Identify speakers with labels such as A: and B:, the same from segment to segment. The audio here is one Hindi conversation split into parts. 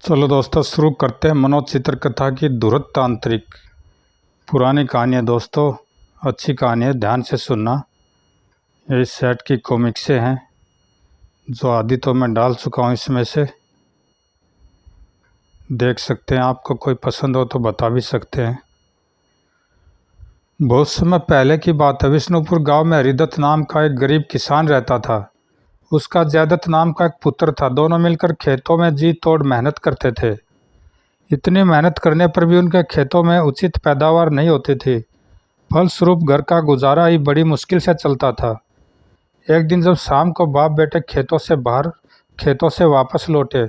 A: चलो दोस्तों शुरू करते हैं मनोज चित्रकथा की धुरत तांत्रिक। पुरानी कहानी है दोस्तों, अच्छी कहानी है, ध्यान से सुनना। ये इस सेट की कॉमिक से हैं जो आदि तो मैं डाल चुका हूँ। इसमें से देख सकते हैं, आपको कोई पसंद हो तो बता भी सकते हैं। बहुत समय पहले की बात है। विष्णुपुर गांव में हरिदत्त नाम का एक गरीब किसान रहता था। उसका जयदत्त नाम का एक पुत्र था। दोनों मिलकर खेतों में जी तोड़ मेहनत करते थे। इतनी मेहनत करने पर भी उनके खेतों में उचित पैदावार नहीं होती थी। फलस्वरूप घर का गुजारा ही बड़ी मुश्किल से चलता था। एक दिन जब शाम को बाप बेटे खेतों से वापस लौटे,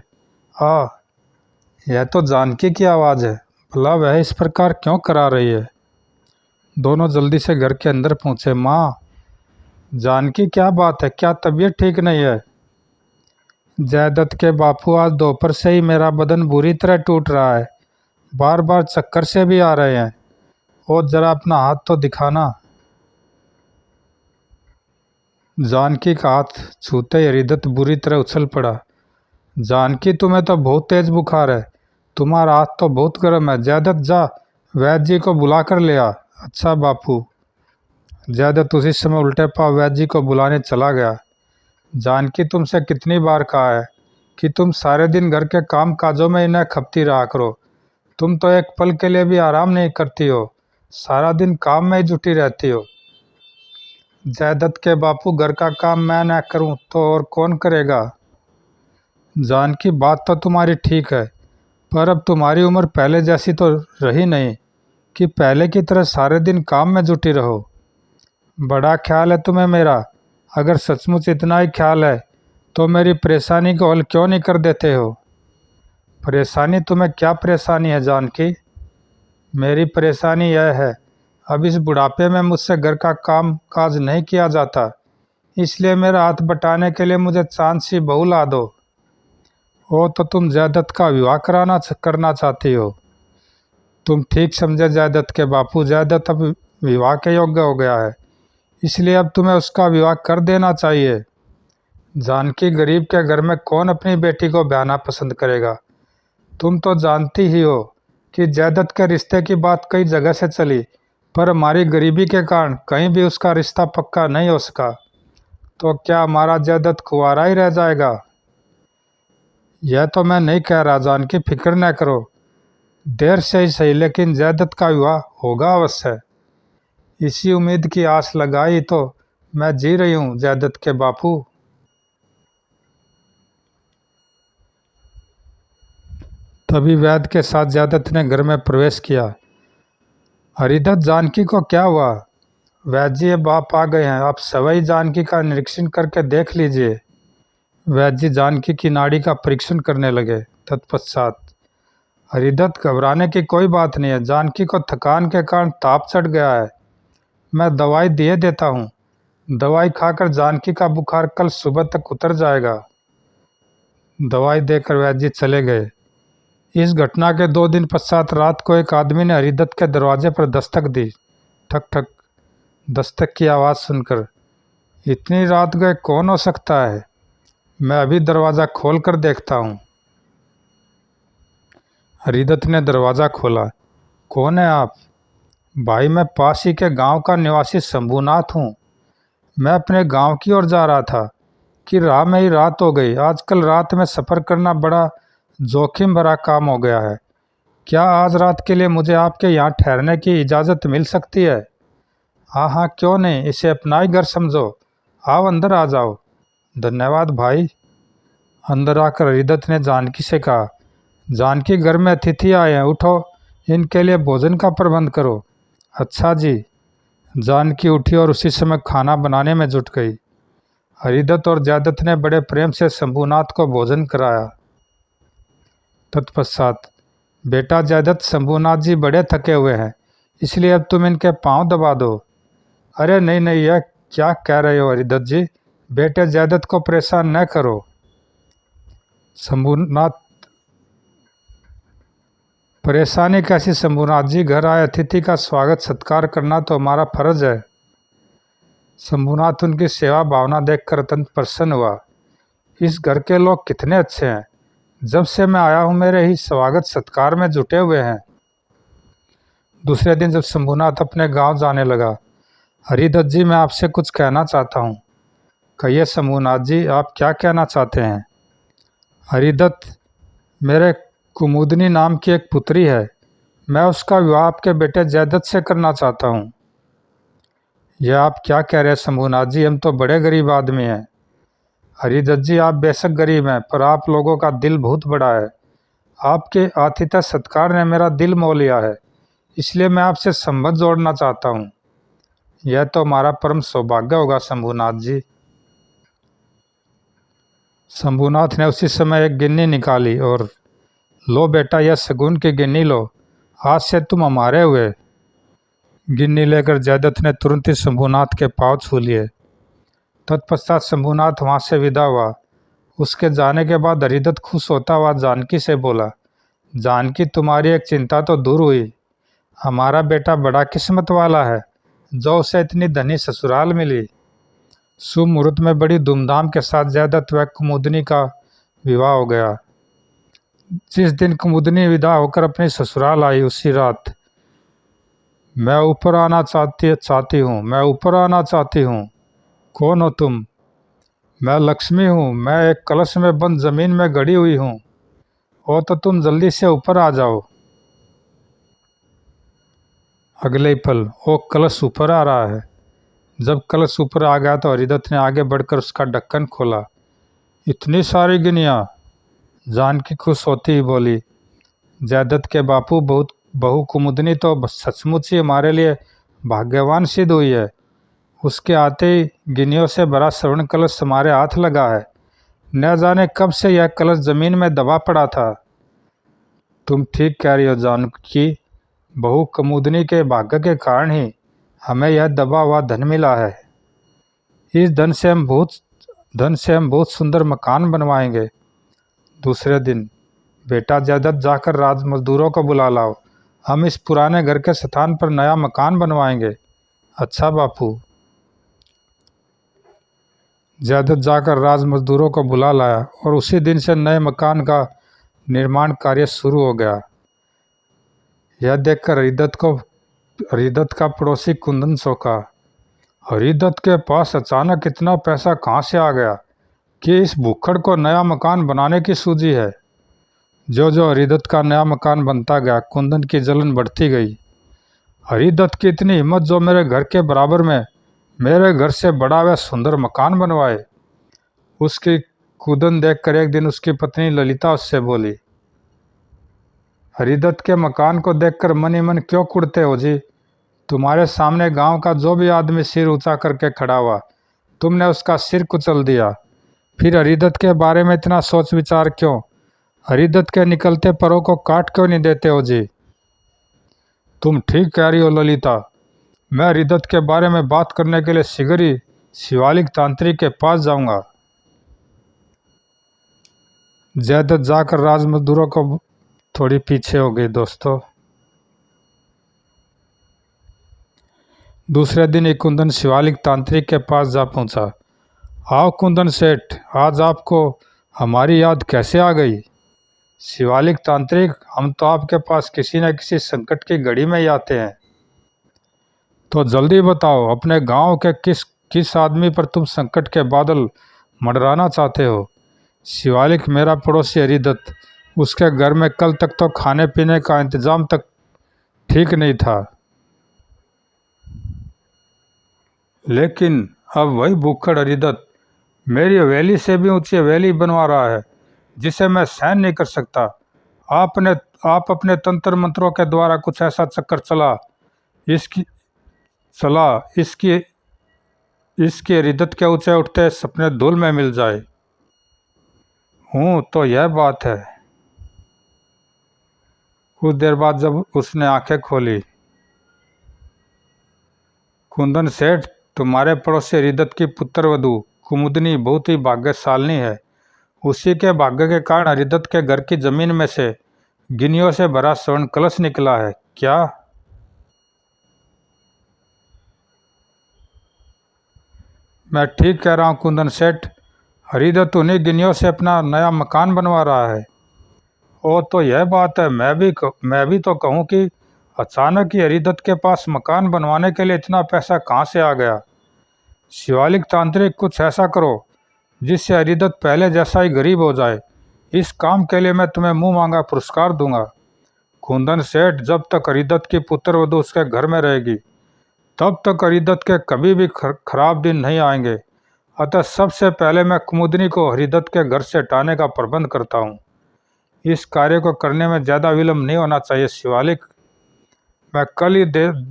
A: यह तो जानकी की आवाज़ है। भला वह इस प्रकार क्यों करा रही है? दोनों जल्दी से घर के अंदर पहुँचे। माँ, जानकी क्या बात है? क्या तबीयत ठीक नहीं है? जयदत्त के बापू, आज दोपहर से ही मेरा बदन बुरी तरह टूट रहा है। बार बार चक्कर से भी आ रहे हैं। और जरा अपना हाथ तो दिखाना। जानकी का हाथ छूते ही हरिदत्त बुरी तरह उछल पड़ा। जानकी, तुम्हें तो बहुत तेज बुखार है। तुम्हारा हाथ तो बहुत गर्म है। जयदत्त, जा वैद्य जी को बुला कर ले आ। अच्छा बापू। जयदत्त उसी समय उल्टे पांव वैद्य जी को बुलाने चला गया। जानकी, तुमसे कितनी बार कहा है कि तुम सारे दिन घर के काम काजों में इन्हें खपती रहा करो। तुम तो एक पल के लिए भी आराम नहीं करती हो। सारा दिन काम में ही जुटी रहती हो। जयदत्त के बापू, घर का काम मैं न करूं तो और कौन करेगा? जानकी, बात तो तुम्हारी ठीक है, पर अब तुम्हारी उम्र पहले जैसी तो रही नहीं कि पहले की तरह सारे दिन काम में जुटी रहो। बड़ा ख्याल है तुम्हें मेरा। अगर सचमुच इतना ही ख्याल है तो मेरी परेशानी को हल क्यों नहीं कर देते हो? परेशानी? तुम्हें क्या परेशानी है जानकी? मेरी परेशानी यह है, अब इस बुढ़ापे में मुझसे घर का काम काज नहीं किया जाता, इसलिए मेरा हाथ बटाने के लिए मुझे चांद सी बहू ला दो। ओ, तो तुम जयदत्त का विवाह करना चाहती हो? तुम ठीक समझे जयदत्त के बापू। जयदत्त अब विवाह के योग्य हो गया है, इसलिए अब तुम्हें उसका विवाह कर देना चाहिए। जानकी, गरीब के घर में कौन अपनी बेटी को ब्याहना पसंद करेगा? तुम तो जानती ही हो कि जयदत्त के रिश्ते की बात कई जगह से चली, पर हमारी गरीबी के कारण कहीं भी उसका रिश्ता पक्का नहीं हो सका। तो क्या हमारा जयदत्त कुंवारा ही रह जाएगा? यह तो मैं नहीं कह रहा जानकी, फिक्र न करो। देर से ही सही, लेकिन जयदत्त का विवाह होगा अवश्य। इसी उम्मीद की आस लगाई तो मैं जी रही हूँ जयदत्त के बापू। तभी वैद्य के साथ जयदत्त ने घर में प्रवेश किया। हरिदत्त, जानकी को क्या हुआ? वैद्य जी, बाप आ गए हैं, आप सवई जानकी का निरीक्षण करके देख लीजिए। वैद्य जी जानकी की नाड़ी का परीक्षण करने लगे। तत्पश्चात, हरिदत्त, घबराने की कोई बात नहीं है। जानकी को थकान के कारण ताप चढ़ गया है। मैं दवाई दिए देता हूँ। दवाई खाकर जानकी का बुखार कल सुबह तक उतर जाएगा। दवाई देकर वैद्य जी चले गए। इस घटना के 2 दिन पश्चात रात को एक आदमी ने हरिदत्त के दरवाजे पर दस्तक दी। ठक ठक। दस्तक की आवाज़ सुनकर, इतनी रात गए कौन हो सकता है? मैं अभी दरवाज़ा खोल कर देखता हूँ। हरिदत्त ने दरवाज़ा खोला। कौन है आप? भाई, मैं पास ही के गांव का निवासी शंभूनाथ हूँ। मैं अपने गांव की ओर जा रहा था कि राह में ही रात हो गई। आजकल रात में सफ़र करना बड़ा जोखिम भरा काम हो गया है। क्या आज रात के लिए मुझे आपके यहाँ ठहरने की इजाज़त मिल सकती है? हाँ हाँ, क्यों नहीं, इसे अपना ही घर समझो। आओ, अंदर आ जाओ। धन्यवाद भाई। अंदर आकर हरिदत्त ने जानकी से कहा, जानकी, घर में अतिथि आए हैं, उठो, इनके लिए भोजन का प्रबंध करो। अच्छा जी। जानकी उठी और उसी समय खाना बनाने में जुट गई। हरिदत्त और जयदत्त ने बड़े प्रेम से शंभूनाथ को भोजन कराया। तत्पश्चात, बेटा जयदत्त, शंभूनाथ जी बड़े थके हुए हैं, इसलिए अब तुम इनके पांव दबा दो। अरे नहीं नहीं, यह क्या कह रहे हो हरिदत्त जी? बेटे जयदत्त को परेशान न करो। शंभूनाथ, परेशानी कैसी शंभूनाथ जी? घर आए अतिथि का स्वागत सत्कार करना तो हमारा फर्ज है। शंभूनाथ उनकी सेवा भावना देखकर अत्यंत प्रसन्न हुआ। इस घर के लोग कितने अच्छे हैं। जब से मैं आया हूँ मेरे ही स्वागत सत्कार में जुटे हुए हैं। दूसरे दिन जब शंभूनाथ अपने गांव जाने लगा, हरिदत्त जी मैं आपसे कुछ कहना चाहता हूँ। कहिए शंभूनाथ जी, आप क्या कहना चाहते हैं? हरिदत्त, मेरे कुमुदनी नाम की एक पुत्री है, मैं उसका विवाह आपके बेटे जयदत्त से करना चाहता हूँ। यह आप क्या कह रहे हैं शंभूनाथ जी, हम तो बड़े गरीब आदमी हैं। हरिदत्त जी, आप बेशक गरीब हैं, पर आप लोगों का दिल बहुत बड़ा है। आपके आतिथ्य सत्कार ने मेरा दिल मोह लिया है, इसलिए मैं आपसे संबंध जोड़ना चाहता हूँ। यह तो हमारा परम सौभाग्य होगा शंभूनाथ जी। शंभूनाथ ने उसी समय एक गिन्नी निकाली और लो बेटा, यह शगुन की गिन्नी लो, आज से तुम हमारे हुए। गिन्नी लेकर जयदत्त ने तुरंत ही शंभूनाथ के पाँव छू लिए। तत्पश्चात शंभूनाथ वहाँ से विदा हुआ। उसके जाने के बाद हरिदत्त खुश होता हुआ जानकी से बोला, जानकी, तुम्हारी एक चिंता तो दूर हुई। हमारा बेटा बड़ा किस्मत वाला है जो उसे इतनी धनी ससुराल मिली। शुभ मुहूर्त में बड़ी धूमधाम के साथ जयदत्त व कुमुदनी का विवाह हो गया। जिस दिन कुमुदनी विदा होकर अपनी ससुराल आई, उसी रात मैं ऊपर आना चाहती हूँ, मैं ऊपर आना चाहती हूँ। कौन हो तुम? मैं लक्ष्मी हूँ, मैं एक कलश में बंद जमीन में गड़ी हुई हूँ। हो तो तुम जल्दी से ऊपर आ जाओ। अगले ही पल वो कलश ऊपर आ रहा है। जब कलश ऊपर आ गया तो हरिदत्त ने आगे बढ़कर उसका ढक्कन खोला। इतनी सारी गिनिया! जानकी खुश होती ही बोली, जयदत्त के बापू, बहुत बहू कुमुदनी तो सचमुच ही हमारे लिए भाग्यवान सिद्ध हुई है। उसके आते ही गिनियों से भरा स्वर्ण कलश हमारे हाथ लगा है। न जाने कब से यह कलश जमीन में दबा पड़ा था। तुम ठीक कह रही हो जानकी, बहू कुमुदनी के भाग्य के कारण ही हमें यह दबा हुआ धन मिला है। इस धन से हम बहुत सुंदर मकान बनवाएंगे। दूसरे दिन, बेटा जयदत्त, जाकर राज मजदूरों को बुला लाओ, हम इस पुराने घर के स्थान पर नया मकान बनवाएंगे। अच्छा बापू। जयदत्त जाकर राज मजदूरों को बुला लाया और उसी दिन से नए मकान का निर्माण कार्य शुरू हो गया। यह देखकर हरिदत्त का पड़ोसी कुंदन चौंका। हरिदत्त के पास अचानक इतना पैसा कहाँ से आ गया कि इस भुक्खड़ को नया मकान बनाने की सूझी है। जो जो हरिदत्त का नया मकान बनता गया, कुंदन की जलन बढ़ती गई। हरिदत्त की इतनी हिम्मत जो मेरे घर के बराबर में मेरे घर से बड़ा व सुंदर मकान बनवाए। उसकी कूदन देखकर एक दिन उसकी पत्नी ललिता उससे बोली, हरिदत्त के मकान को देखकर मन ही मन क्यों कुड़ते हो जी? तुम्हारे सामने गांव का जो भी आदमी सिर ऊंचा करके खड़ा हुआ, तुमने उसका सिर कुचल दिया। फिर हरिदत्त के बारे में इतना सोच विचार क्यों? हरिदत्त के निकलते परों को काट क्यों नहीं देते हो जी? तुम ठीक कह रही हो ललिता, मैं हरिदत्त के बारे में बात करने के लिए शीघ्र ही शिवालिक तांत्रिक के पास जाऊंगा। जयदत्त जाकर राज मजदूरों को थोड़ी पीछे हो गई। दोस्तों, दूसरे दिन ही कुंदन शिवालिक तांत्रिक के पास जा पहुंचा। आओ कुंदन सेठ, आज आपको हमारी याद कैसे आ गई? शिवालिक तांत्रिक, हम तो आपके पास किसी न किसी संकट की घड़ी में ही आते हैं। तो जल्दी बताओ, अपने गांव के किस आदमी पर तुम संकट के बादल मंडराना चाहते हो? शिवालिक, मेरा पड़ोसी हरिदत्त, उसके घर में कल तक तो खाने पीने का इंतजाम तक ठीक नहीं था, लेकिन अब वही भूखड़ हरिदत्त मेरी हवेली से भी ऊंची हवेली बनवा रहा है, जिसे मैं सहन नहीं कर सकता। आप अपने तंत्र मंत्रों के द्वारा कुछ ऐसा चक्कर इसकी चला इसकी हरिदत्त के ऊंचे उठते सपने धूल में मिल जाए। हूँ तो यह बात है। कुछ देर बाद जब उसने आंखें खोली, कुंदन सेठ, तुम्हारे पड़ोसी हरिदत्त की पुत्रवधू कुमुदनी बहुत ही भाग्यशालिनी है। उसी के भाग्य के कारण हरिदत्त के घर की जमीन में से गिनियों से भरा स्वर्ण कलश निकला है। क्या? मैं ठीक कह रहा हूँ कुंदन सेठ, हरिदत्त उन्हीं गिनियों से अपना नया मकान बनवा रहा है। ओ तो यह बात है, मैं भी तो कहूँ कि अचानक ही हरिदत्त के पास मकान बनवाने के लिए इतना पैसा कहाँ से आ गया। शिवालिक तांत्रिक, कुछ ऐसा करो जिससे हरिदत्त पहले जैसा ही गरीब हो जाए। इस काम के लिए मैं तुम्हें मुंह मांगा पुरस्कार दूंगा। कुंदन सेठ, जब तक हरिदत्त की पुत्र वधू उसके घर में रहेगी तब तक हरिदत्त के कभी भी खराब दिन नहीं आएंगे। अतः सबसे पहले मैं कुमुदनी को हरिदत्त के घर से हटाने का प्रबंध करता हूँ। इस कार्य को करने में ज़्यादा विलम्ब नहीं होना चाहिए शिवालिक। मैं कल ही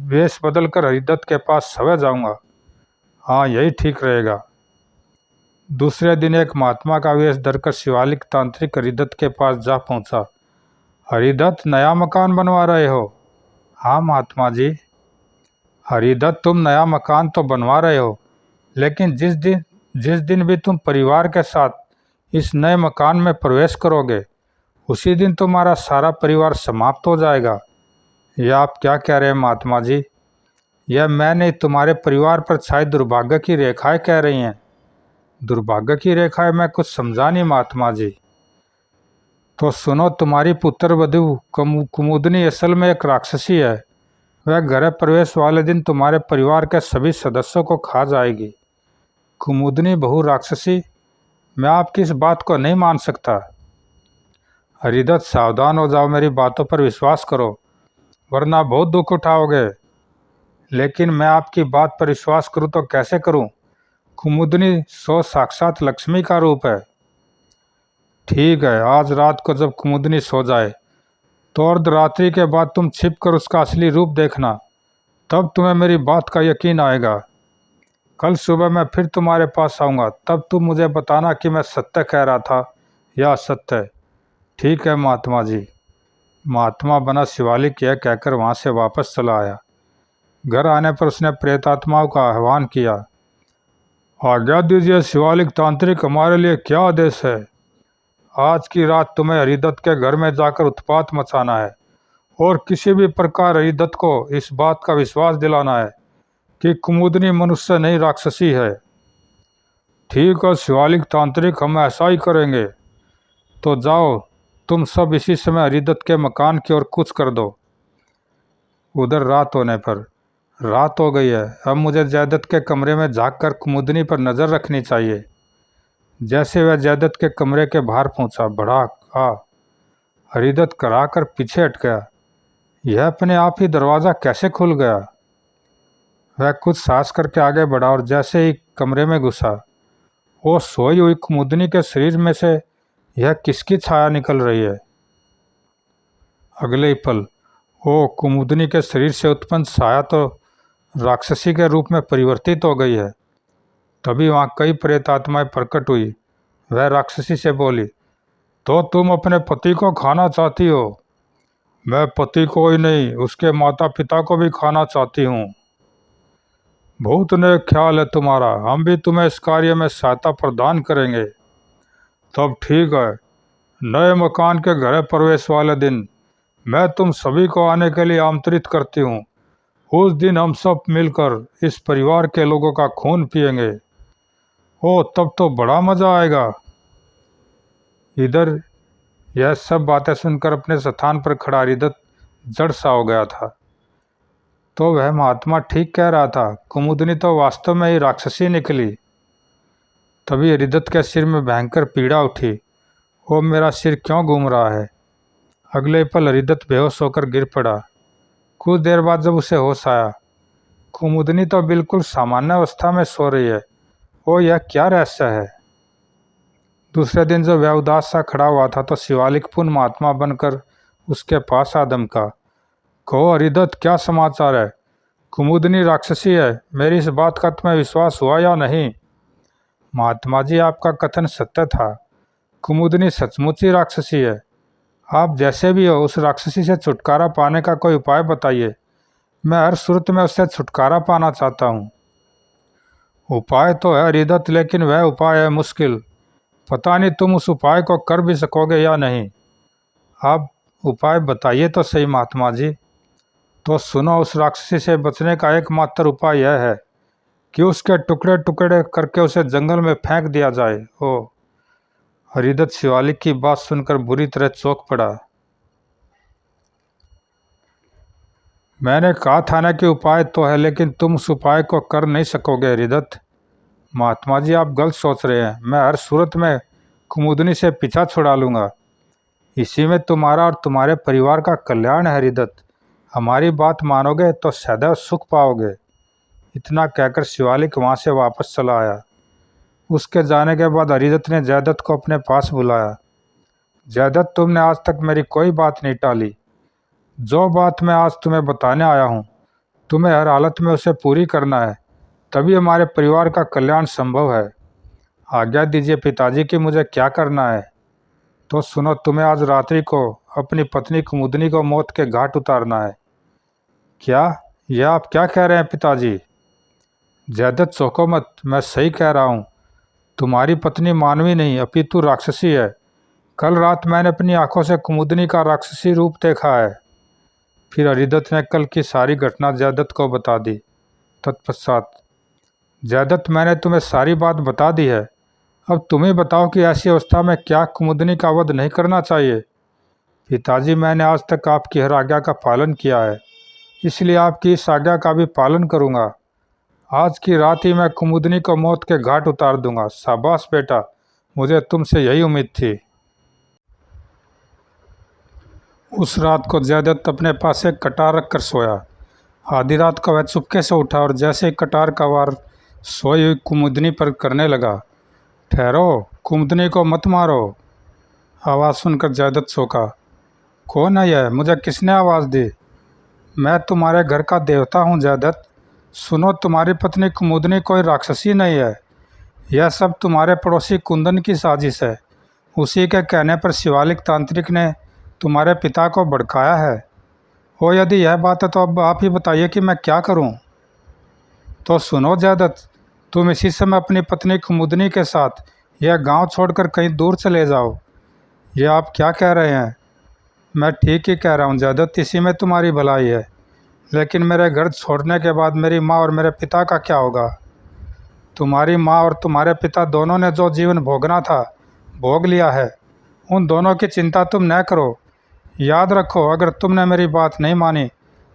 A: वेश बदल कर हरिदत्त के पास सवे जाऊंगा। हाँ, यही ठीक रहेगा। दूसरे दिन एक महात्मा का वेश धरकर शिवालिक तांत्रिक हरिदत्त के पास जा पहुंचा। हरिदत्त, नया मकान बनवा रहे हो? हाँ महात्मा जी। हरिदत्त, तुम नया मकान तो बनवा रहे हो, लेकिन जिस दिन भी तुम परिवार के साथ इस नए मकान में प्रवेश करोगे उसी दिन तुम्हारा सारा परिवार समाप्त हो जाएगा। यह आप क्या कह रहे हैं महात्मा जी? यह मैं नहीं, तुम्हारे परिवार पर छाई दुर्भाग्य की रेखाएं कह रही हैं। दुर्भाग्य की रेखाएं? मैं कुछ समझा नहीं महात्मा जी। तो सुनो, तुम्हारी पुत्र वधू कुमुदनी असल में एक राक्षसी है। वह गृह प्रवेश वाले दिन तुम्हारे परिवार के सभी सदस्यों को खा जाएगी। कुमुदनी बहु राक्षसी? मैं आपकी इस बात को नहीं मान सकता। हरिदत्त, सावधान हो जाओ, मेरी बातों पर विश्वास करो, वरना बहुत दुख उठाओगे। लेकिन मैं आपकी बात पर विश्वास करूं तो कैसे करूं? कुमुदनी सो साक्षात लक्ष्मी का रूप है। ठीक है, आज रात को जब कुमुदनी सो जाए तो अर्धरात्रि के बाद तुम छिप कर उसका असली रूप देखना, तब तुम्हें मेरी बात का यकीन आएगा। कल सुबह मैं फिर तुम्हारे पास आऊँगा, तब तुम मुझे बताना कि मैं सत्य कह रहा था या असत्य। ठीक है महात्मा जी। महात्मा बना शिवालिक यह कहकर वहाँ से वापस चला आया। घर आने पर उसने प्रेतात्माओं का आह्वान किया। आज्ञा दीजिए शिवालिक तांत्रिक, हमारे लिए क्या आदेश है? आज की रात तुम्हें हरिदत्त के घर में जाकर उत्पात मचाना है और किसी भी प्रकार हरिदत्त को इस बात का विश्वास दिलाना है कि कुमुदनी मनुष्य नहीं राक्षसी है। ठीक है शिवालिक तांत्रिक, हम ऐसा ही करेंगे। तो जाओ, तुम सब इसी समय हरिदत्त के मकान की ओर कूच कर दो। उधर रात हो गई है। अब मुझे जयदत्त के कमरे में झांककर कुमुदनी पर नज़र रखनी चाहिए। जैसे वह जयदत्त के कमरे के बाहर पहुंचा, भड़ाक आ हरिदत्त कराकर पीछे हट गया। यह अपने आप ही दरवाज़ा कैसे खुल गया? वह कुछ साहस करके आगे बढ़ा और जैसे ही कमरे में घुसा, वो सोई हुई कुमुदनी के शरीर में से यह किसकी छाया निकल रही है? अगले ही पल वो कुमुदनी के शरीर से उत्पन्न छाया तो राक्षसी के रूप में परिवर्तित हो गई है। तभी वहाँ कई प्रेत आत्माएं प्रकट हुई। वह राक्षसी से बोली, तो तुम अपने पति को खाना चाहती हो? मैं पति को ही नहीं, उसके माता पिता को भी खाना चाहती हूँ। बहुत नेक ख्याल है तुम्हारा, हम भी तुम्हें इस कार्य में सहायता प्रदान करेंगे। तब ठीक है, नए मकान के गृह प्रवेश वाले दिन मैं तुम सभी को आने के लिए आमंत्रित करती हूँ। उस दिन हम सब मिलकर इस परिवार के लोगों का खून पिएंगे। ओ, तब तो बड़ा मज़ा आएगा। इधर यह सब बातें सुनकर अपने स्थान पर खड़ा हरिदत्त जड़ सा हो गया था। तो वह महात्मा ठीक कह रहा था, कुमुदनी तो वास्तव में ही राक्षसी निकली। तभी हरिदत्त के सिर में भयंकर पीड़ा उठी। ओ, मेरा सिर क्यों घूम रहा है? अगले पल हरिदत्त बेहोश होकर गिर पड़ा। कुछ देर बाद जब उसे होश आया, कुमुदनी तो बिल्कुल सामान्य अवस्था में सो रही है। ओ, यह क्या रहस्य है? दूसरे दिन जब वह उदास सा खड़ा हुआ था तो शिवालिक पुनः महात्मा बनकर उसके पास आ दमका। कहो हरिदत्त, क्या समाचार है? कुमुदनी राक्षसी है, मेरी इस बात का तुम्हें विश्वास हुआ या नहीं? महात्मा जी, आपका कथन सत्य था। कुमुदनी सचमुच ही राक्षसी है। आप जैसे भी हो, उस राक्षसी से छुटकारा पाने का कोई उपाय बताइए। मैं हर सूरत में उससे छुटकारा पाना चाहता हूँ। उपाय तो है हरिदत्त, लेकिन वह उपाय है मुश्किल। पता नहीं तुम उस उपाय को कर भी सकोगे या नहीं। आप उपाय बताइए तो सही महात्मा जी। तो सुनो, उस राक्षसी से बचने का एकमात्र उपाय यह है कि उसके टुकड़े टुकड़े करके उसे जंगल में फेंक दिया जाए। ओ, हरिदत्त शिवालिक की बात सुनकर बुरी तरह चौंक पड़ा। मैंने कहा था ना कि उपाय तो है, लेकिन तुम उस उपाय को कर नहीं सकोगे हरिदत्त। महात्मा जी, आप गलत सोच रहे हैं। मैं हर सूरत में कुमुदनी से पीछा छुड़ा लूँगा। इसी में तुम्हारा और तुम्हारे परिवार का कल्याण है हरिदत्त। हमारी बात मानोगे तो सदैव सुख पाओगे। इतना कहकर शिवालिक वहाँ से वापस चला आया। उसके जाने के बाद हरिदत्त ने जयदत्त को अपने पास बुलाया। जयदत्त, तुमने आज तक मेरी कोई बात नहीं टाली। जो बात मैं आज तुम्हें बताने आया हूँ, तुम्हें हर हालत में उसे पूरी करना है, तभी हमारे परिवार का कल्याण संभव है। आज्ञा दीजिए पिताजी कि मुझे क्या करना है। तो सुनो, तुम्हें आज रात्रि को अपनी पत्नी कुमुदनी को मौत के घाट उतारना है। क्या? यह आप क्या कह रहे हैं पिताजी? जयदत्त, चौंको मत, मैं सही कह रहा हूँ। तुम्हारी पत्नी मानवी नहीं अपितु राक्षसी है। कल रात मैंने अपनी आंखों से कुमुदनी का राक्षसी रूप देखा है। फिर हरिदत्त ने कल की सारी घटना जयदत्त को बता दी। तत्पश्चात, जयदत्त, मैंने तुम्हें सारी बात बता दी है। अब तुम ही बताओ कि ऐसी अवस्था में क्या कुमुदनी का वध नहीं करना चाहिए। पिताजी, मैंने आज तक आपकी हर आज्ञा का पालन किया है, इसलिए आपकी इस आज्ञा का भी पालन करूंगा। आज की रात ही मैं कुमुदनी को मौत के घाट उतार दूंगा। शाबाश बेटा, मुझे तुमसे यही उम्मीद थी। उस रात को जयदत्त अपने पास एक कटार रखकर सोया। आधी रात को वह चुपके से उठा और जैसे ही कटार का वार सोई हुई कुमुदनी पर करने लगा। ठहरो, कुमुदनी को मत मारो। आवाज़ सुनकर जयदत्त चौंका। कौन है यह? मुझे किसने आवाज़ दी? मैं तुम्हारे घर का देवता हूँ जयदत्त। सुनो, तुम्हारी पत्नी कुमुदनी कोई राक्षसी नहीं है। यह सब तुम्हारे पड़ोसी कुंदन की साजिश है। उसी के कहने पर शिवालिक तांत्रिक ने तुम्हारे पिता को भड़काया है। हो, यदि यह बात है तो अब आप ही बताइए कि मैं क्या करूं। तो सुनो जयदत्त, तुम इसी समय अपनी पत्नी कुमुदनी के साथ यह गांव छोड़कर कहीं दूर चले जाओ। ये आप क्या कह रहे हैं? मैं ठीक ही कह रहा हूं जयदत्त, इसी में तुम्हारी भलाई है। लेकिन मेरे घर छोड़ने के बाद मेरी माँ और मेरे पिता का क्या होगा? तुम्हारी माँ और तुम्हारे पिता दोनों ने जो जीवन भोगना था भोग लिया है। उन दोनों की चिंता तुम न करो। याद रखो, अगर तुमने मेरी बात नहीं मानी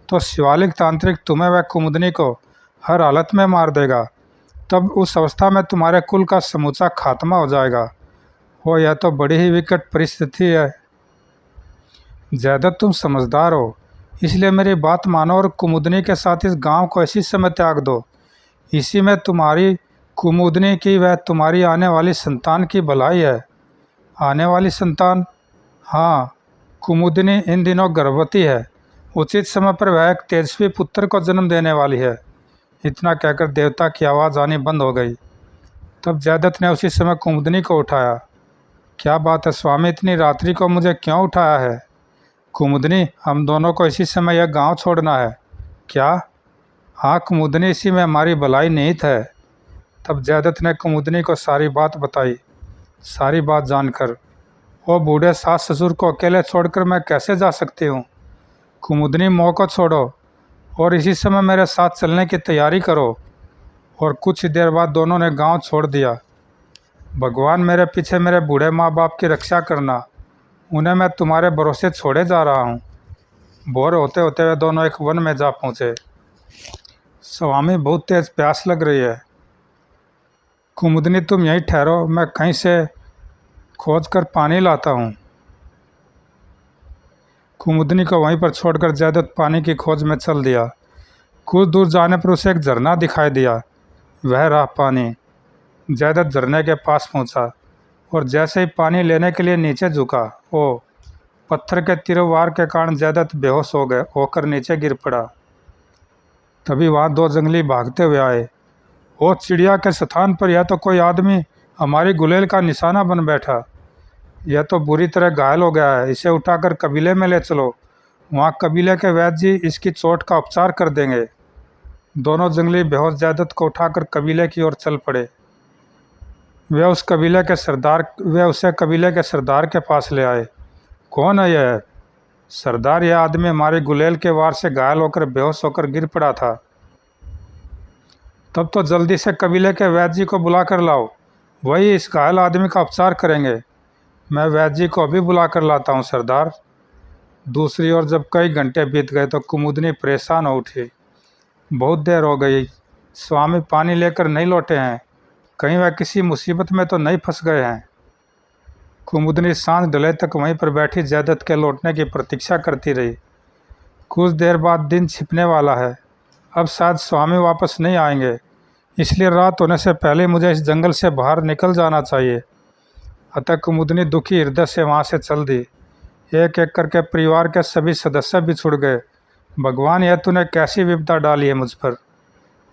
A: तो शिवालिक तांत्रिक तुम्हें व कुमुदनी को हर हालत में मार देगा। तब उस अवस्था में तुम्हारे कुल का समूचा खात्मा हो जाएगा। हो, यह तो बड़ी ही विकट परिस्थिति है। जयदत्त, तुम समझदार हो, इसलिए मेरी बात मानो और कुमुदनी के साथ इस गांव को इसी समय त्याग दो। इसी में तुम्हारी कुमुदनी की व तुम्हारी आने वाली संतान की भलाई है। आने वाली संतान? हाँ, कुमुदनी इन दिनों गर्भवती है। उचित समय पर वह एक तेजस्वी पुत्र को जन्म देने वाली है। इतना कहकर देवता की आवाज़ आनी बंद हो गई। तब जयदत्त ने उसी समय कुमुदनी को उठाया। क्या बात है स्वामी, इतनी रात्रि को मुझे क्यों उठाया है? कुमुदनी, हम दोनों को इसी समय यह गांव छोड़ना है। क्या? हाँ कुमुदनी, इसी में हमारी भलाई निहित है। तब जयदत्त ने कुमुदनी को सारी बात बताई। सारी बात जानकर, वो बूढ़े सास ससुर को अकेले छोड़कर मैं कैसे जा सकती हूँ? कुमुदनी, मोह को छोड़ो और इसी समय मेरे साथ चलने की तैयारी करो। और कुछ ही देर बाद दोनों ने गांव छोड़ दिया। भगवान मेरे पीछे मेरे बूढ़े माँ बाप की रक्षा करना। उन्हें मैं तुम्हारे भरोसे छोड़े जा रहा हूँ। बोर होते होते वे दोनों एक वन में जा पहुँचे। स्वामी, बहुत तेज प्यास लग रही है। कुमुदनी, तुम यहीं ठहरो, मैं कहीं से खोज कर पानी लाता हूँ। कुमुदनी को वहीं पर छोड़कर जयदत्त पानी की खोज में चल दिया। कुछ दूर जाने पर उसे एक झरना दिखाई दिया। वह रहा पानी। जयदत्त झरने के पास पहुँचा और जैसे ही पानी लेने के लिए नीचे झुका, वो पत्थर के तिरवार के कारण जयदत्त बेहोश हो गए होकर नीचे गिर पड़ा। तभी वहाँ दो जंगली भागते हुए आए। वो चिड़िया के स्थान पर यह तो कोई आदमी हमारी गुलेल का निशाना बन बैठा। यह तो बुरी तरह घायल हो गया है, इसे उठाकर कबीले में ले चलो। वहाँ कबीले के वैद्य जी इसकी चोट का उपचार कर देंगे। दोनों जंगली बेहोश जयदत्त को उठाकर कबीले की ओर चल पड़े। वे उसे कबीले के सरदार के पास ले आए। कौन है यह? सरदार, यह आदमी हमारे गुलेल के वार से घायल होकर बेहोश होकर गिर पड़ा था। तब तो जल्दी से कबीले के वैद्य जी को बुला कर लाओ, वही इस घायल आदमी का उपचार करेंगे। मैं वैद्य जी को अभी बुला कर लाता हूँ सरदार। दूसरी ओर जब कई घंटे बीत गए तो कुमुदनी परेशान हो उठी। बहुत देर हो गई, स्वामी पानी लेकर नहीं लौटे हैं, कहीं वह किसी मुसीबत में तो नहीं फंस गए हैं। कुमुदनी सांझ ढले तक वहीं पर बैठी जयदत्त के लौटने की प्रतीक्षा करती रही। कुछ देर बाद दिन छिपने वाला है, अब शायद स्वामी वापस नहीं आएंगे, इसलिए रात होने से पहले मुझे इस जंगल से बाहर निकल जाना चाहिए। अतः कुमुदनी दुखी हृदय से वहाँ से चल दी। एक एक करके परिवार के सभी सदस्य भी छुड़ गए। भगवान, यह तूने कैसी विपदा डाली है मुझ पर।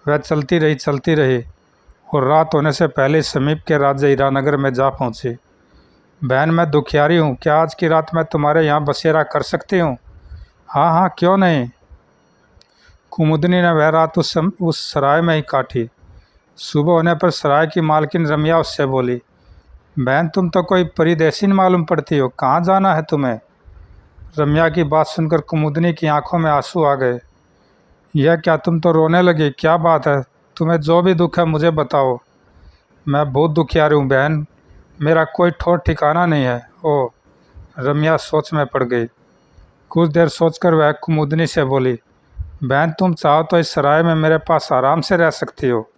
A: वह चलती रही और रात होने से पहले समीप के राज्य हीरानगर में जा पहुँची। बहन, मैं दुखियारी हूँ, क्या आज की रात मैं तुम्हारे यहाँ बसेरा कर सकती हूँ? हाँ हाँ, क्यों नहीं। कुमुदनी ने वह रात उस सराय में ही काटी। सुबह होने पर सराय की मालकिन रमिया उससे बोली, बहन तुम तो कोई परिदेशीन मालूम पड़ती हो, कहाँ जाना है तुम्हें? रम्या की बात सुनकर कुमुदनी की आंखों में आंसू आ गए। यह क्या, तुम तो रोने लगी, क्या बात है? तुम्हें जो भी दुख है मुझे बताओ। मैं बहुत दुखियारी हूँ बहन, मेरा कोई ठौर ठिकाना नहीं है। ओ, रम्या सोच में पड़ गई। कुछ देर सोचकर वह कुमुदनी से बोली, बहन तुम चाहो तो इस सराय में मेरे पास आराम से रह सकती हो,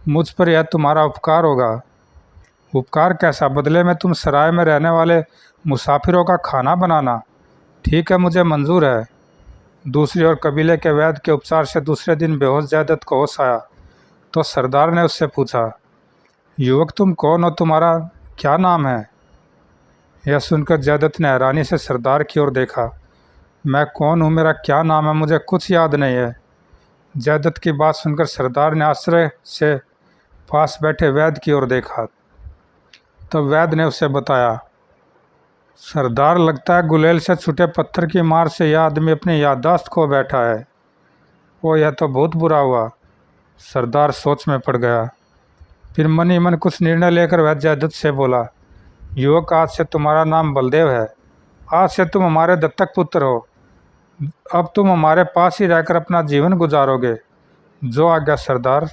A: मुझ पर यह तुम्हारा उपकार होगा। उपकार कैसा? बदले में तुम सराय में रहने वाले मुसाफिरों का खाना बनाना। ठीक है, मुझे मंजूर है। दूसरी ओर कबीले के वैद्य के उपचार से दूसरे दिन बेहोश जयदत्त को होश आया तो सरदार ने उससे पूछा, युवक तुम कौन हो, तुम्हारा क्या नाम है? यह सुनकर जयदत्त ने हैरानी से सरदार की ओर देखा। मैं कौन हूँ, मेरा क्या नाम है, मुझे कुछ याद नहीं है। जयदत्त की बात सुनकर सरदार ने आश्चर्य से पास बैठे वैद्य की ओर देखा। तब वैद्य ने उसे बताया, सरदार, लगता है गुलेल से छूटे पत्थर की मार से यह आदमी अपनी याददाश्त खो बैठा है। ओ, यह तो बहुत बुरा हुआ। सरदार सोच में पड़ गया। फिर मन ही मन कुछ निर्णय लेकर वह जयदत्त से बोला, युवक, आज से तुम्हारा नाम बलदेव है, आज से तुम हमारे दत्तक पुत्र हो। अब तुम हमारे पास ही रहकर अपना जीवन गुजारोगे। जो आज्ञा सरदार।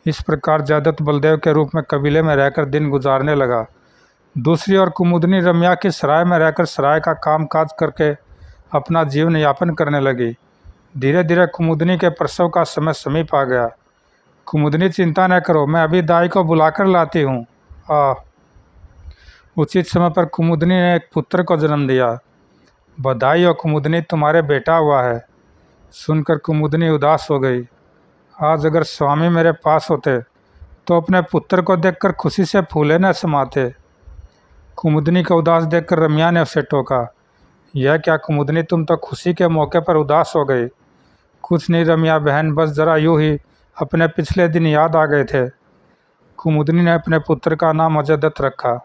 A: इस प्रकार जयदत्त बलदेव के रूप में कबीले में रहकर दिन गुजारने लगा। दूसरी ओर कुमुदनी रम्या की सराय में रहकर सराय का काम काज करके अपना जीवन यापन करने लगी। धीरे धीरे कुमुदनी के प्रसव का समय समीप आ गया। कुमुदनी, चिंता न करो, मैं अभी दाई को बुलाकर लाती हूँ। उचित समय पर कुमुदनी ने एक पुत्र को जन्म दिया। बधाई हो कुमुदनी, तुम्हारे बेटा हुआ है। सुनकर कुमुदनी उदास हो गई। आज अगर स्वामी मेरे पास होते तो अपने पुत्र को देखकर खुशी से फूले न समाते। कुमुदनी का उदास देखकर रम्या ने उसे टोका, यह क्या कुमुदनी, तुम तो खुशी के मौके पर उदास हो गई। कुछ नहीं रम्या बहन, बस जरा यूँ ही अपने पिछले दिन याद आ गए थे। कुमुदनी ने अपने पुत्र का नाम अजयदत्त रखा।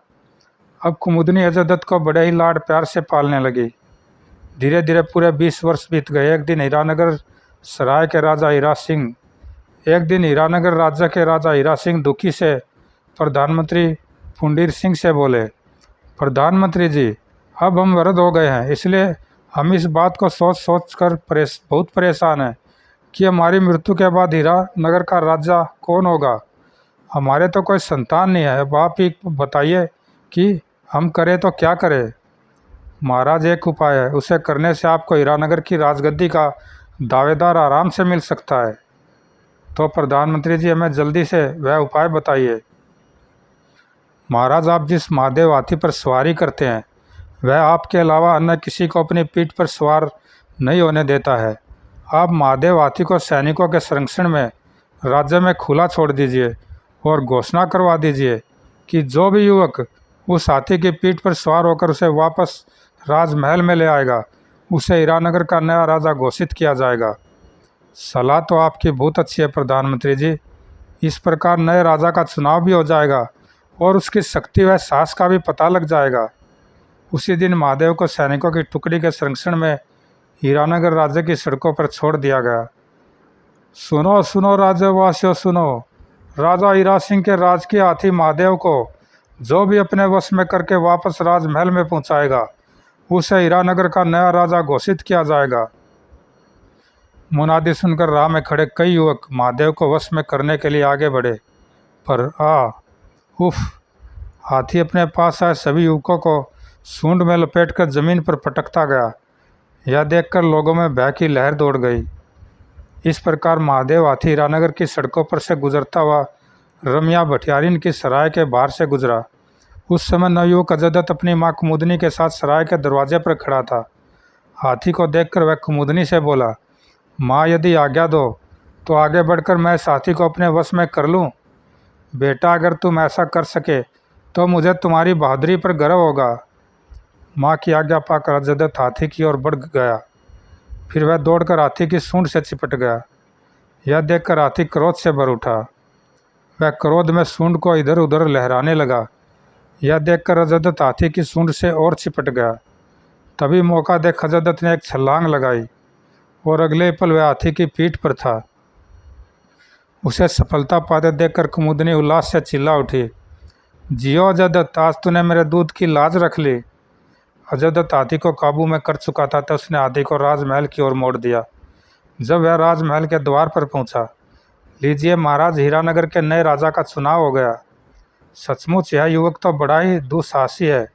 A: अब कुमुदनी अजयदत्त को बड़े ही लाड प्यार से पालने लगी। धीरे धीरे पूरे 20 वर्ष बीत गए। एक दिन हीरानगर सराय के राजा हीरा सिंह दुखी से प्रधानमंत्री फुंडीर सिंह से बोले, प्रधानमंत्री जी, अब हम वृद्ध हो गए हैं, इसलिए हम इस बात को सोच कर बहुत परेशान हैं कि हमारी मृत्यु के बाद हीरा नगर का राजा कौन होगा। हमारे तो कोई संतान नहीं है। अब आप ही बताइए कि हम करें तो क्या करें। महाराज, एक उपाय है, उसे करने से आपको हीरानगर की राजगद्दी का दावेदार आराम से मिल सकता है। तो प्रधानमंत्री जी, हमें जल्दी से वह उपाय बताइए। महाराज, आप जिस महादेव हाथी पर सवारी करते हैं वह आपके अलावा अन्य किसी को अपनी पीठ पर सवार नहीं होने देता है। आप महादेव हाथी को सैनिकों के संरक्षण में राज्य में खुला छोड़ दीजिए और घोषणा करवा दीजिए कि जो भी युवक उस हाथी की पीठ पर सवार होकर उसे वापस राजमहल में ले आएगा, उसे हीरानगर का नया राजा घोषित किया जाएगा। सलाह तो आपकी बहुत अच्छी है प्रधानमंत्री जी। इस प्रकार नए राजा का चुनाव भी हो जाएगा और उसकी शक्ति व साहस का भी पता लग जाएगा। उसी दिन महादेव को सैनिकों की टुकड़ी के संरक्षण में हीरानगर राज्य की सड़कों पर छोड़ दिया गया। सुनो सुनो राज्यवासियों सुनो, राजा हीरा सिंह के राज के हाथी महादेव को जो भी अपने वश में करके वापस राजमहल में पहुंचाएगा, उसे हीरानगर का नया राजा घोषित किया जाएगा। मुनादी सुनकर राह में खड़े कई युवक महादेव को वश में करने के लिए आगे बढ़े, पर उफ, हाथी अपने पास आए सभी युवकों को सूंड में लपेटकर जमीन पर पटकता गया। यह देखकर लोगों में भय की लहर दौड़ गई। इस प्रकार महादेव हाथी हीरानगर की सड़कों पर से गुजरता हुआ रमिया भटियारिन की सराय के बाहर से गुजरा। उस समय नवयुवक अजयदत्त अपनी माँ कुमुदनी के साथ सराय के दरवाजे पर खड़ा था। हाथी को देखकर वह कुमुदनी से बोला, माँ यदि आज्ञा दो तो आगे बढ़कर मैं इस हाथी को अपने वश में कर लूँ। बेटा अगर तुम ऐसा कर सके तो मुझे तुम्हारी बहादुरी पर गर्व होगा। माँ की आज्ञा पाकर अजयदत्त हाथी की ओर बढ़ गया। फिर वह दौड़कर हाथी की सूंड से चिपट गया। यह देखकर हाथी क्रोध से भर उठा। वह क्रोध में सूंड को इधर उधर लहराने लगा। यह देखकर अजयदत्त हाथी की सूंड से और चिपट गया। तभी मौका देख अजयदत्त ने एक छलांग लगाई और अगले पल वह हाथी की पीठ पर था। उसे सफलता पाते देखकर कुमुदनी उल्लास से चिल्ला उठी, जियो अजयदत्त, आज तूने मेरे दूध की लाज रख ली। अजयदत्त हाथी को काबू में कर चुका था तो उसने हाथी को राजमहल की ओर मोड़ दिया। जब वह राजमहल के द्वार पर पहुंचा, लीजिए महाराज, हीरानगर के नए राजा का चुनाव हो गया। सचमुच यह युवक तो बड़ा ही दुस्साहसी है,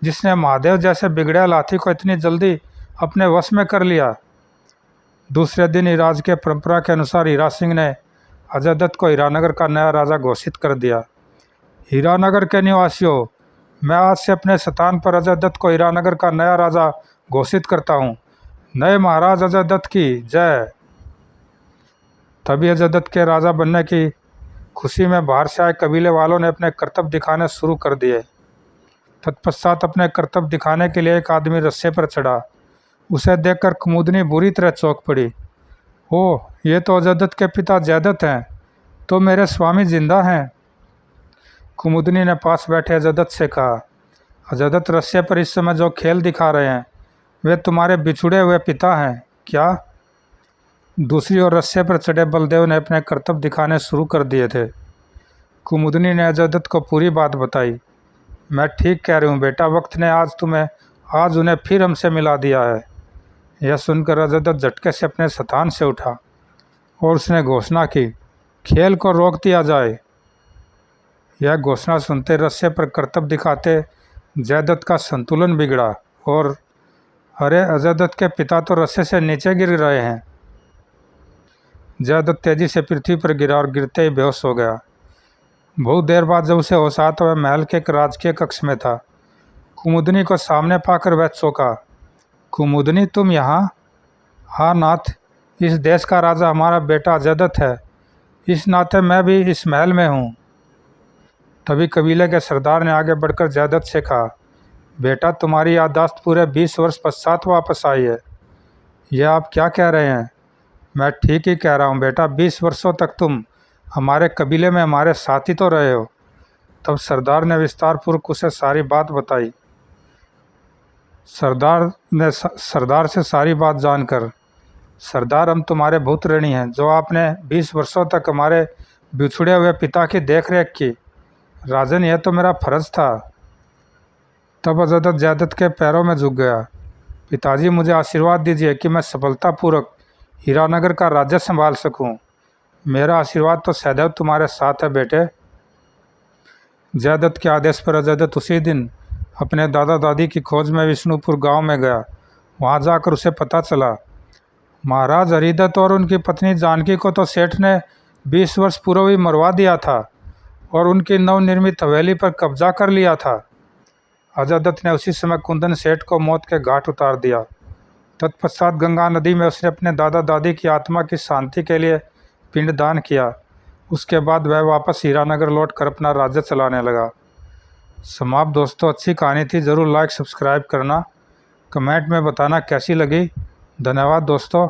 A: जिसने महादेव जैसे बिगड़ैल हाथी को इतनी जल्दी अपने वश में कर लिया। दूसरे दिन ही राज के परंपरा के अनुसार हीरा सिंह ने अजयदत्त को हीरानगर का नया राजा घोषित कर दिया। हीरानगर के निवासियों, मैं आज से अपने स्थान पर अजयदत्त को हीरानगर का नया राजा घोषित करता हूँ। नए महाराज अजयदत्त की जय। तभी अजयदत्त के राजा बनने की खुशी में बाहर से आए कबीले वालों ने अपने करतब दिखाने शुरू कर दिए। तत्पश्चात अपने करतब दिखाने के लिए एक आदमी रस्से पर चढ़ा। उसे देखकर कुमुदनी बुरी तरह चौंक पड़ी। ओह, ये तो अजयदत्त के पिता जयदत्त हैं, तो मेरे स्वामी जिंदा हैं। कुमुदनी ने पास बैठे अजयदत्त से कहा, अजयदत्त, रस्से पर इस समय जो खेल दिखा रहे हैं वे तुम्हारे बिछुड़े हुए पिता हैं क्या? दूसरी ओर रस्से पर चढ़े बलदेव ने अपने करतब दिखाने शुरू कर दिए थे। कुमुदनी ने अजयदत्त को पूरी बात बताई। मैं ठीक कह रही हूँ बेटा, वक्त ने आज उन्हें फिर हमसे मिला दिया है। यह सुनकर अजयदत्त झटके से अपने स्थान से उठा और उसने घोषणा की, खेल को रोक दिया जाए। यह घोषणा सुनते रस्से पर करतब दिखाते जयदत्त का संतुलन बिगड़ा और अरे, अजयदत्त के पिता तो रस्से से नीचे गिर रहे हैं। जयदत्त तेजी से पृथ्वी पर गिरा और गिरते ही बेहोश हो गया। बहुत देर बाद जब उसे होश आया तो वह महल के एक राजकीय कक्ष में था। कुमुदनी को सामने पाकर वह चौंका। कुमुदनी, तुम यहाँ? हाँ नाथ, इस देश का राजा हमारा बेटा अजयदत्त है, इस नाते मैं भी इस महल में हूँ। तभी कबीले के सरदार ने आगे बढ़कर जयदत्त से कहा, बेटा, तुम्हारी याददाश्त पूरे 20 वर्ष पश्चात वापस आई है। यह आप क्या कह रहे हैं? मैं ठीक ही कह रहा हूँ बेटा, 20 वर्षों तक तुम हमारे कबीले में हमारे साथी तो रहे हो। तब सरदार ने विस्तारपूर्वक उसे सारी बात बताई। सरदार से सारी बात जानकर, सरदार, हम तुम्हारे बहुत ऋणी हैं, जो आपने 20 वर्षों तक हमारे बिछुड़े हुए पिता की देखरेख की। राजन, यह तो मेरा फर्ज था। तब अजयदत्त जयदत्त के पैरों में झुक गया। पिताजी, मुझे आशीर्वाद दीजिए कि मैं सफलतापूर्वक हीरानगर का राज्य संभाल सकूं। मेरा आशीर्वाद तो सदैव तुम्हारे साथ है बेटे। जयदत्त के आदेश पर अजयदत्त उसी दिन अपने दादा दादी की खोज में विष्णुपुर गांव में गया। वहां जाकर उसे पता चला, महाराज हरिदत्त और उनकी पत्नी जानकी को तो सेठ ने 20 वर्ष पूर्व ही मरवा दिया था और उनकी नवनिर्मित हवेली पर कब्जा कर लिया था। अजयदत्त ने उसी समय कुंदन सेठ को मौत के घाट उतार दिया। तत्पश्चात गंगा नदी में उसने अपने दादा दादी की आत्मा की शांति के लिए पिंडदान किया। उसके बाद वह वापस हीरानगर लौटकर अपना राज्य चलाने लगा। समाप्त दोस्तों, अच्छी कहानी थी। ज़रूर लाइक सब्सक्राइब करना, कमेंट में बताना कैसी लगी। धन्यवाद दोस्तों।